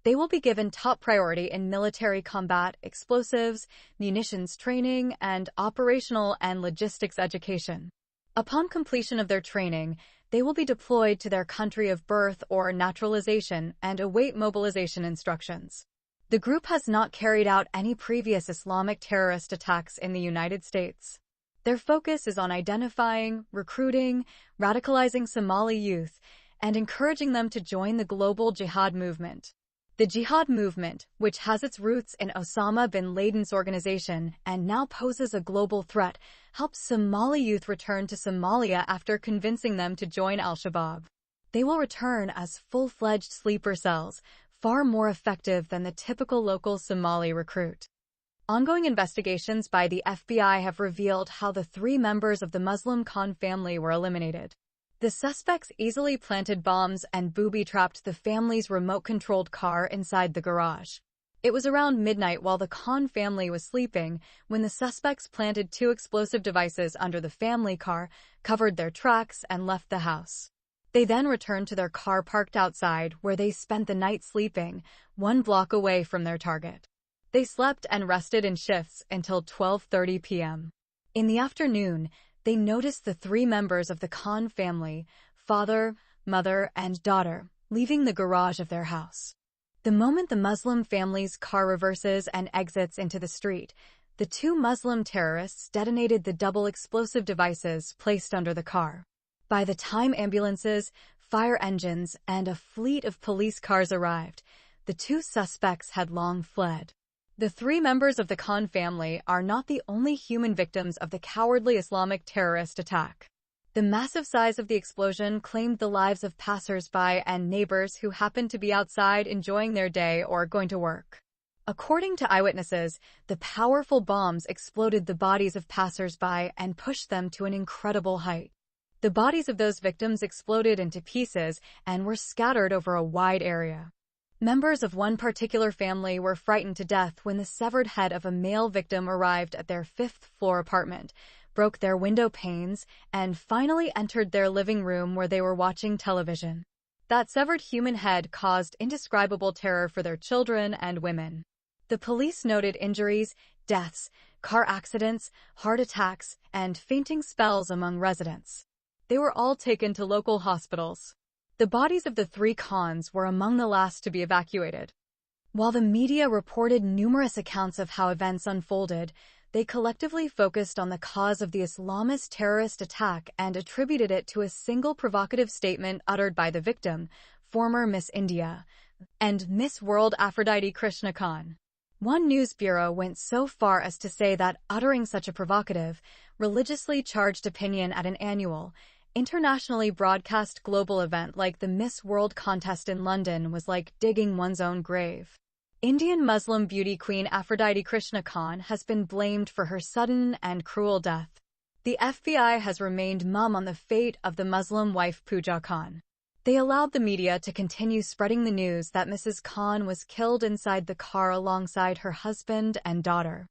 They will be given top priority in military combat, explosives, munitions training, and operational and logistics education. Upon completion of their training, they will be deployed to their country of birth or naturalization and await mobilization instructions. The group has not carried out any previous Islamic terrorist attacks in the United States. Their focus is on identifying, recruiting, radicalizing Somali youth, and encouraging them to join the global jihad movement. The jihad movement, which has its roots in Osama bin Laden's organization and now poses a global threat, helps Somali youth return to Somalia after convincing them to join al-Shabaab. They will return as full-fledged sleeper cells, far more effective than the typical local Somali recruit. Ongoing investigations by the FBI have revealed how the 3 members of the Muslim Khan family were eliminated. The suspects easily planted bombs and booby-trapped the family's remote-controlled car inside the garage. It was around midnight while the Khan family was sleeping when the suspects planted 2 explosive devices under the family car, covered their tracks, and left the house. They then returned to their car parked outside, where they spent the night sleeping, 1 block away from their target. They slept and rested in shifts until 12:30 p.m. In the afternoon, they noticed the 3 members of the Khan family, father, mother, and daughter, leaving the garage of their house. The moment the Muslim family's car reverses and exits into the street, the 2 Muslim terrorists detonated the double explosive devices placed under the car. By the time ambulances, fire engines, and a fleet of police cars arrived, the 2 suspects had long fled. The 3 members of the Khan family are not the only human victims of the cowardly Islamic terrorist attack. The massive size of the explosion claimed the lives of passers-by and neighbors who happened to be outside enjoying their day or going to work. According to eyewitnesses, the powerful bombs exploded the bodies of passers-by and pushed them to an incredible height. The bodies of those victims exploded into pieces and were scattered over a wide area. Members of one particular family were frightened to death when the severed head of a male victim arrived at their 5th-floor apartment, broke their window panes, and finally entered their living room where they were watching television. That severed human head caused indescribable terror for their children and women. The police noted injuries, deaths, car accidents, heart attacks, and fainting spells among residents. They were all taken to local hospitals. The bodies of the 3 Khans were among the last to be evacuated. While the media reported numerous accounts of how events unfolded, they collectively focused on the cause of the Islamist terrorist attack and attributed it to a single provocative statement uttered by the victim, former Miss India, and Miss World Aphrodite Krishna Khan. One news bureau went so far as to say that uttering such a provocative, religiously charged opinion at an annual, internationally broadcast global event like the Miss World contest in London was like digging one's own grave. Indian Muslim beauty queen Aphrodite Krishna Khan has been blamed for her sudden and cruel death. The FBI has remained mum on the fate of the Muslim wife Pooja Khan. They allowed the media to continue spreading the news that Mrs. Khan was killed inside the car alongside her husband and daughter.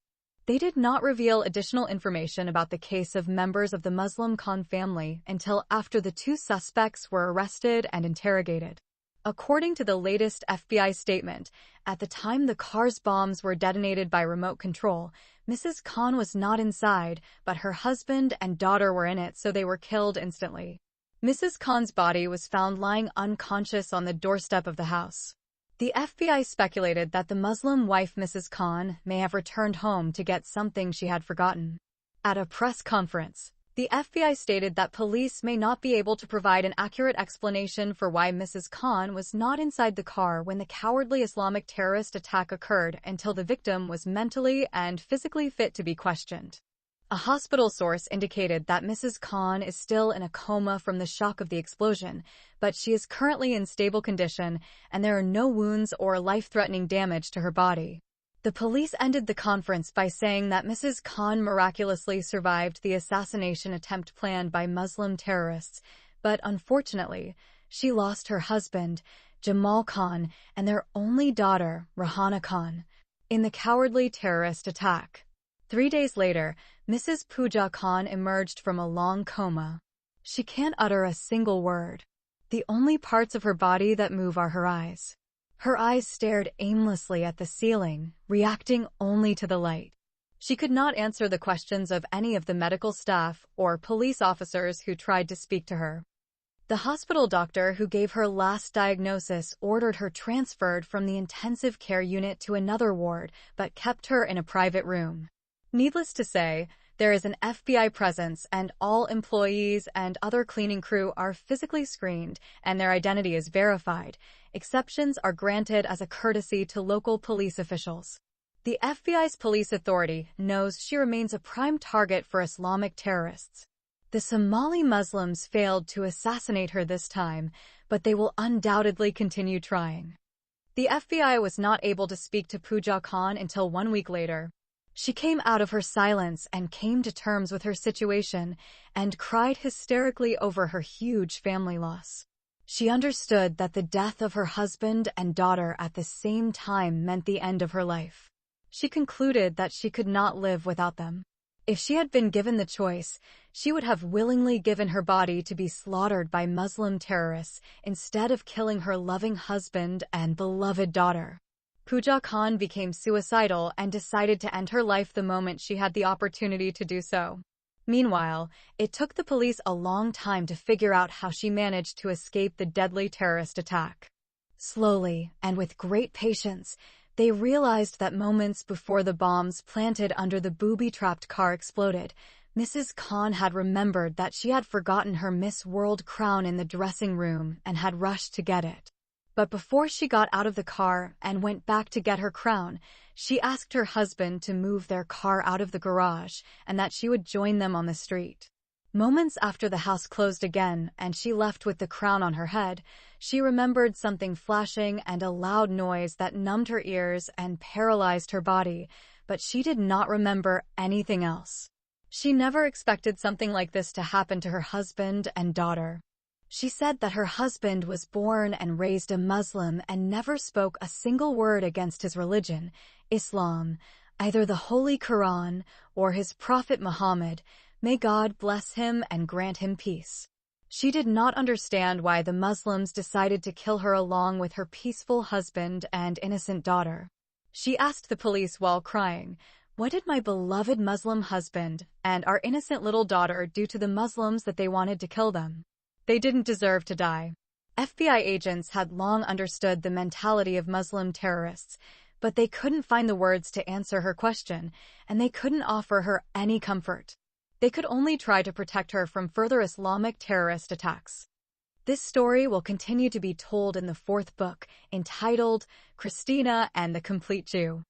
They did not reveal additional information about the case of members of the Muslim Khan family until after the 2 suspects were arrested and interrogated. According to the latest FBI statement, at the time the car's bombs were detonated by remote control, Mrs. Khan was not inside, but her husband and daughter were in it, so they were killed instantly. Mrs. Khan's body was found lying unconscious on the doorstep of the house. The FBI speculated that the Muslim wife Mrs. Khan may have returned home to get something she had forgotten. At a press conference, the FBI stated that police may not be able to provide an accurate explanation for why Mrs. Khan was not inside the car when the cowardly Islamic terrorist attack occurred until the victim was mentally and physically fit to be questioned. A hospital source indicated that Mrs. Khan is still in a coma from the shock of the explosion, but she is currently in stable condition and there are no wounds or life-threatening damage to her body. The police ended the conference by saying that Mrs. Khan miraculously survived the assassination attempt planned by Muslim terrorists, but unfortunately, she lost her husband, Jamal Khan, and their only daughter, Rahana Khan, in the cowardly terrorist attack. 3 days later, Mrs. Pooja Khan emerged from a long coma. She can't utter a single word. The only parts of her body that move are her eyes. Her eyes stared aimlessly at the ceiling, reacting only to the light. She could not answer the questions of any of the medical staff or police officers who tried to speak to her. The hospital doctor who gave her last diagnosis ordered her transferred from the intensive care unit to another ward, but kept her in a private room. Needless to say, there is an FBI presence and all employees and other cleaning crew are physically screened and their identity is verified. Exceptions are granted as a courtesy to local police officials. The FBI's police authority knows she remains a prime target for Islamic terrorists. The Somali Muslims failed to assassinate her this time, but they will undoubtedly continue trying. The FBI was not able to speak to Pooja Khan until 1 week later. She came out of her silence and came to terms with her situation and cried hysterically over her huge family loss. She understood that the death of her husband and daughter at the same time meant the end of her life. She concluded that she could not live without them. If she had been given the choice, she would have willingly given her body to be slaughtered by Muslim terrorists instead of killing her loving husband and beloved daughter. Pooja Khan became suicidal and decided to end her life the moment she had the opportunity to do so. Meanwhile, it took the police a long time to figure out how she managed to escape the deadly terrorist attack. Slowly, and with great patience, they realized that moments before the bombs planted under the booby-trapped car exploded, Mrs. Khan had remembered that she had forgotten her Miss World crown in the dressing room and had rushed to get it. But before she got out of the car and went back to get her crown, she asked her husband to move their car out of the garage and that she would join them on the street. Moments after the house closed again and she left with the crown on her head, she remembered something flashing and a loud noise that numbed her ears and paralyzed her body, but she did not remember anything else. She never expected something like this to happen to her husband and daughter. She said that her husband was born and raised a Muslim and never spoke a single word against his religion, Islam, either the Holy Quran or his Prophet Muhammad. May God bless him and grant him peace. She did not understand why the Muslims decided to kill her along with her peaceful husband and innocent daughter. She asked the police while crying, "What did my beloved Muslim husband and our innocent little daughter do to the Muslims that they wanted to kill them? They didn't deserve to die." FBI agents had long understood the mentality of Muslim terrorists, but they couldn't find the words to answer her question, and they couldn't offer her any comfort. They could only try to protect her from further Islamic terrorist attacks. This story will continue to be told in the 4th book, entitled Christina and the Complete Jew.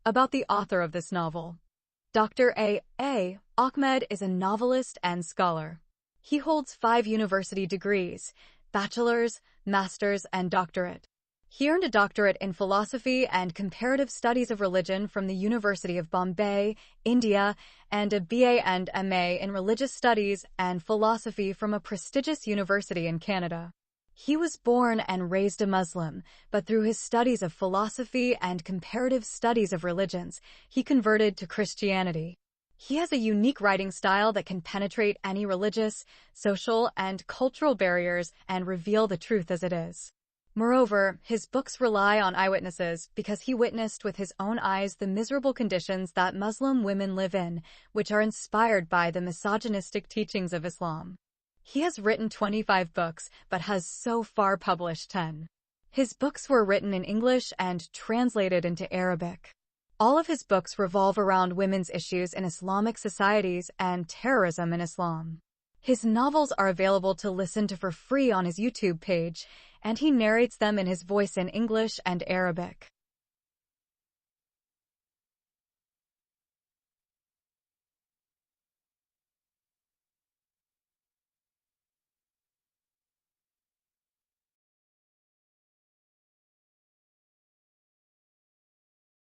About the author of this novel. Dr. A. Ahmed is a novelist and scholar. He holds 5 university degrees, bachelor's, master's, and doctorate. He earned a doctorate in philosophy and comparative studies of religion from the University of Bombay, India, and a BA and MA in religious studies and philosophy from a prestigious university in Canada. He was born and raised a Muslim, but through his studies of philosophy and comparative studies of religions, he converted to Christianity. He has a unique writing style that can penetrate any religious, social, and cultural barriers and reveal the truth as it is. Moreover, his books rely on eyewitnesses because he witnessed with his own eyes the miserable conditions that Muslim women live in, which are inspired by the misogynistic teachings of Islam. He has written 25 books, but has so far published 10. His books were written in English and translated into Arabic. All of his books revolve around women's issues in Islamic societies and terrorism in Islam. His novels are available to listen to for free on his YouTube page, and he narrates them in his voice in English and Arabic.